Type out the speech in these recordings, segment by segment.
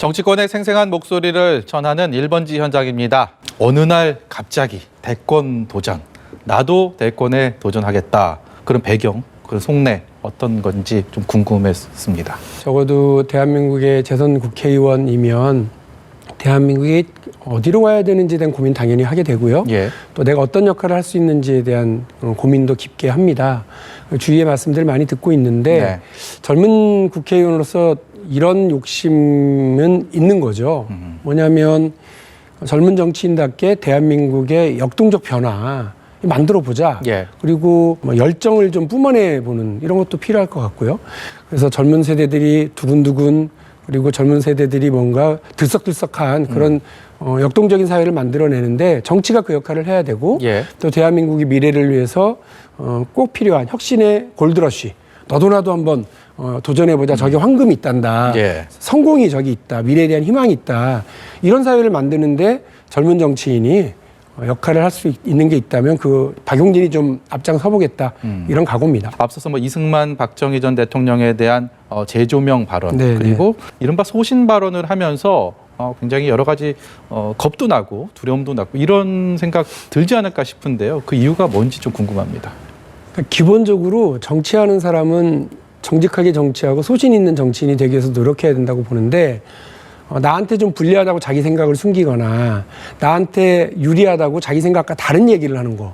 정치권의 생생한 목소리를 전하는 1번지 현장입니다. 어느 날 갑자기 대권 도전, 나도 대권에 도전하겠다. 그런 배경, 그런 속내 어떤 건지 좀 궁금했습니다. 적어도 대한민국의 재선 국회의원이면 대한민국이 어디로 가야 되는지에 대한 고민 당연히 하게 되고요. 예. 또 내가 어떤 역할을 할 수 있는지에 대한 고민도 깊게 합니다. 주위의 말씀들 많이 듣고 있는데 네. 젊은 국회의원으로서 이런 욕심은 있는 거죠. 뭐냐면 젊은 정치인답게 대한민국의 역동적 변화 만들어 보자. 예. 그리고 열정을 좀 뿜어내 보는 이런 것도 필요할 것 같고요. 그래서 젊은 세대들이 두근두근 그리고 젊은 세대들이 뭔가 들썩들썩한 그런 역동적인 사회를 만들어내는데 정치가 그 역할을 해야 되고 예. 또 대한민국의 미래를 위해서 꼭 필요한 혁신의 골드러쉬 너도 나도 한번 도전해보자. 저기 황금이 있단다. 예. 성공이 저기 있다. 미래에 대한 희망이 있다. 이런 사회를 만드는데 젊은 정치인이 역할을 할 수 있는 게 있다면 그 박용진이 좀 앞장서 보겠다. 이런 각오입니다. 앞서서 이승만, 박정희 전 대통령에 대한 재조명 발언, 네, 그리고 이른바 소신 발언을 하면서 굉장히 여러 가지 겁도 나고 두려움도 나고 이런 생각 들지 않을까 싶은데요. 그 이유가 뭔지 좀 궁금합니다. 그러니까 기본적으로 정치하는 사람은 정직하게 정치하고 소신 있는 정치인이 되기 위해서 노력해야 된다고 보는데 나한테 좀 불리하다고 자기 생각을 숨기거나 나한테 유리하다고 자기 생각과 다른 얘기를 하는 거.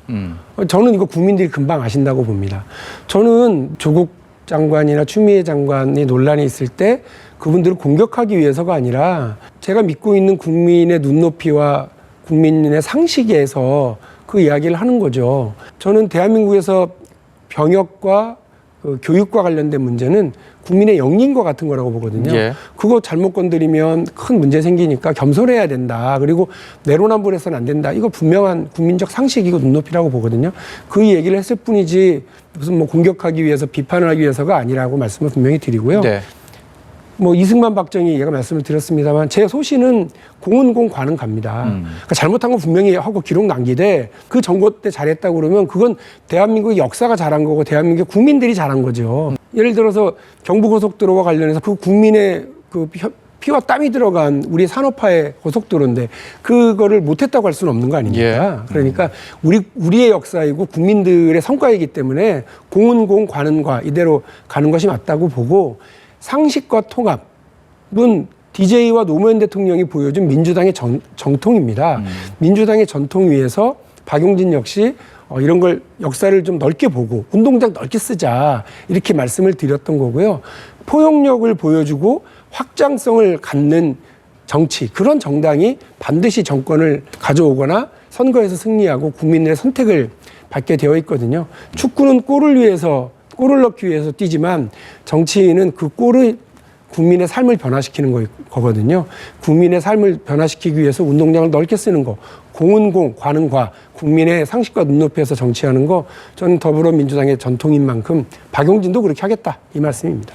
저는 이거 국민들이 금방 아신다고 봅니다. 저는 조국 장관이나 추미애 장관이 논란이 있을 때 그분들을 공격하기 위해서가 아니라 제가 믿고 있는 국민의 눈높이와 국민의 상식에서 그 이야기를 하는 거죠. 저는 대한민국에서 병역과 교육과 관련된 문제는 국민의 영린과 같은 거라고 보거든요. 예. 그거 잘못 건드리면 큰 문제 생기니까 겸손해야 된다. 그리고 내로남불해서는 안 된다. 이거 분명한 국민적 상식이고 눈높이라고 보거든요. 그 얘기를 했을 뿐이지 무슨 공격하기 위해서 비판을 하기 위해서가 아니라고 말씀을 분명히 드리고요. 네. 이승만, 박정희 얘가 말씀을 드렸습니다만 제 소신은 공은 공, 과는 갑니다. 그러니까 잘못한 건 분명히 하고 기록 남기되 그 정부 때 잘했다고 그러면 그건 대한민국의 역사가 잘한 거고 대한민국의 국민들이 잘한 거죠. 예를 들어서 경부고속도로와 관련해서 그 국민의 그 피와 땀이 들어간 우리 산업화의 고속도로인데 그거를 못했다고 할 수는 없는 거 아닙니까? 예. 그러니까 우리의 역사이고 국민들의 성과이기 때문에 공은 공, 과는 과 이대로 가는 것이 맞다고 보고 상식과 통합은 DJ와 노무현 대통령이 보여준 민주당의 정통입니다. 민주당의 전통 위에서 박용진 역시 이런 걸 역사를 좀 넓게 보고 운동장 넓게 쓰자 이렇게 말씀을 드렸던 거고요. 포용력을 보여주고 확장성을 갖는 정치, 그런 정당이 반드시 정권을 가져오거나 선거에서 승리하고 국민들의 선택을 받게 되어 있거든요. 축구는 골을 넣기 위해서 뛰지만 정치인은 그 골을 국민의 삶을 변화시키는 거거든요. 국민의 삶을 변화시키기 위해서 운동장을 넓게 쓰는 거. 공은 공, 과는 과. 국민의 상식과 눈높이에서 정치하는 거. 저는 더불어민주당의 전통인 만큼 박용진도 그렇게 하겠다. 이 말씀입니다.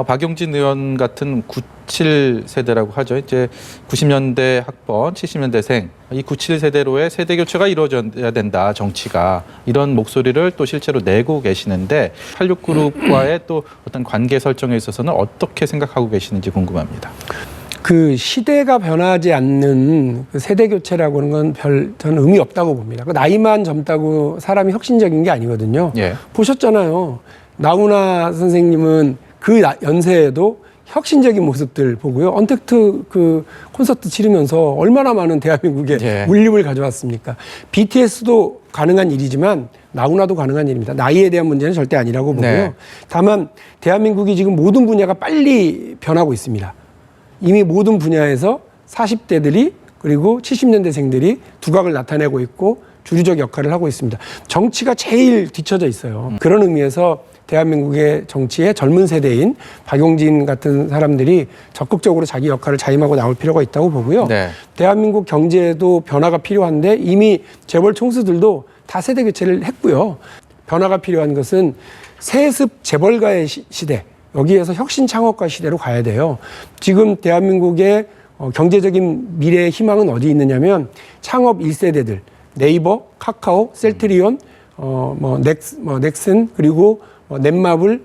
박용진 의원 같은 97세대라고 하죠. 이제 90년대 학번, 70년대생. 이 97세대로의 세대 교체가 이루어져야 된다, 정치가. 이런 목소리를 또 실제로 내고 계시는데 86그룹과의 또 어떤 관계 설정에 있어서는 어떻게 생각하고 계시는지 궁금합니다. 그 시대가 변하지 않는 그 세대 교체라고 하는 건 저는 의미 없다고 봅니다. 나이만 젊다고 사람이 혁신적인 게 아니거든요. 예. 보셨잖아요. 나훈아 선생님은 그 연세에도 혁신적인 모습들 보고요. 언택트 그 콘서트 치르면서 얼마나 많은 대한민국에 예. 울림을 가져왔습니까? BTS도 가능한 일이지만 나훈아도 가능한 일입니다. 나이에 대한 문제는 절대 아니라고 보고요. 네. 다만 대한민국이 지금 모든 분야가 빨리 변하고 있습니다. 이미 모든 분야에서 40대들이 그리고 70년대생들이 두각을 나타내고 있고 주류적 역할을 하고 있습니다. 정치가 제일 뒤처져 있어요. 그런 의미에서 대한민국의 정치의 젊은 세대인 박용진 같은 사람들이 적극적으로 자기 역할을 자임하고 나올 필요가 있다고 보고요. 네. 대한민국 경제도 변화가 필요한데 이미 재벌 총수들도 다 세대 교체를 했고요. 변화가 필요한 것은 세습 재벌가의 시대. 여기에서 혁신 창업가 시대로 가야 돼요. 지금 대한민국의 경제적인 미래의 희망은 어디 있느냐면 창업 1세대들, 네이버, 카카오, 셀트리온, 넥슨, 그리고 넷마블,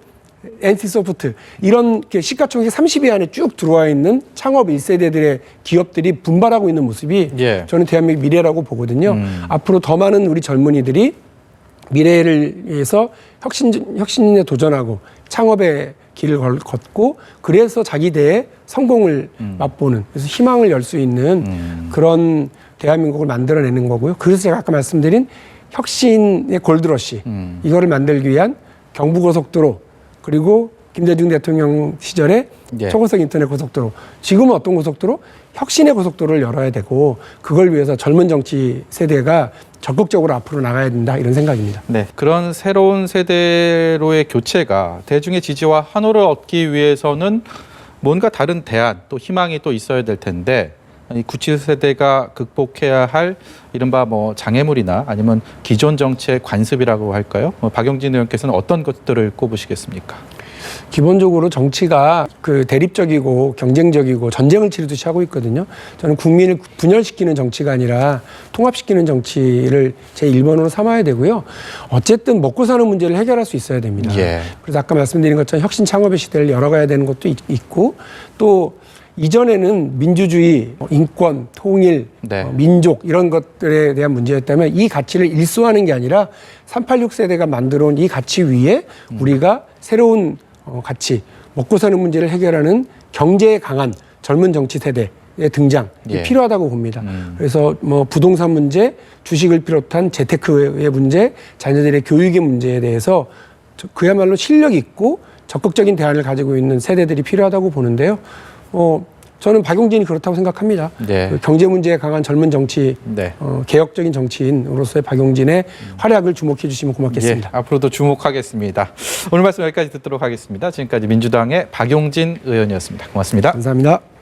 NC소프트 이런 시가총액 30위 안에 쭉 들어와 있는 창업 1세대들의 기업들이 분발하고 있는 모습이 예. 저는 대한민국 미래라고 보거든요. 앞으로 더 많은 우리 젊은이들이 미래를 위해서 혁신에 도전하고 창업의 길을 걷고 그래서 자기 대의 성공을 맛보는 그래서 희망을 열 수 있는 그런 대한민국을 만들어내는 거고요. 그래서 제가 아까 말씀드린 혁신의 골드러시 이거를 만들기 위한 경부고속도로 그리고 김대중 대통령 시절에 예. 초고속 인터넷 고속도로 지금은 어떤 고속도로? 혁신의 고속도로를 열어야 되고 그걸 위해서 젊은 정치 세대가 적극적으로 앞으로 나가야 된다 이런 생각입니다. 네, 그런 새로운 세대로의 교체가 대중의 지지와 환호를 얻기 위해서는 뭔가 다른 대안 또 희망이 또 있어야 될 텐데 이 97세대가 극복해야 할 이른바 뭐 장애물이나 아니면 기존 정치의 관습이라고 할까요? 박용진 의원께서는 어떤 것들을 꼽으시겠습니까? 기본적으로 정치가 그 대립적이고 경쟁적이고 전쟁을 치르듯이 하고 있거든요. 저는 국민을 분열시키는 정치가 아니라 통합시키는 정치를 제 1번으로 삼아야 되고요. 어쨌든 먹고 사는 문제를 해결할 수 있어야 됩니다. 예. 그래서 아까 말씀드린 것처럼 혁신 창업의 시대를 열어가야 되는 것도 있고 또 이전에는 민주주의, 인권, 통일, 네. 민족 이런 것들에 대한 문제였다면 이 가치를 일소하는 게 아니라 386 세대가 만들어온 이 가치 위에 우리가 새로운 가치, 먹고 사는 문제를 해결하는 경제에 강한 젊은 정치 세대의 등장이 예. 필요하다고 봅니다. 그래서 뭐 부동산 문제, 주식을 비롯한 재테크의 문제, 자녀들의 교육의 문제에 대해서 그야말로 실력 있고 적극적인 대안을 가지고 있는 세대들이 필요하다고 보는데요. 저는 박용진이 그렇다고 생각합니다. 네. 그 경제 문제에 강한 젊은 정치, 네. 개혁적인 정치인으로서의 박용진의 활약을 주목해 주시면 고맙겠습니다. 예, 앞으로도 주목하겠습니다. 오늘 말씀 여기까지 듣도록 하겠습니다. 지금까지 민주당의 박용진 의원이었습니다. 고맙습니다. 감사합니다.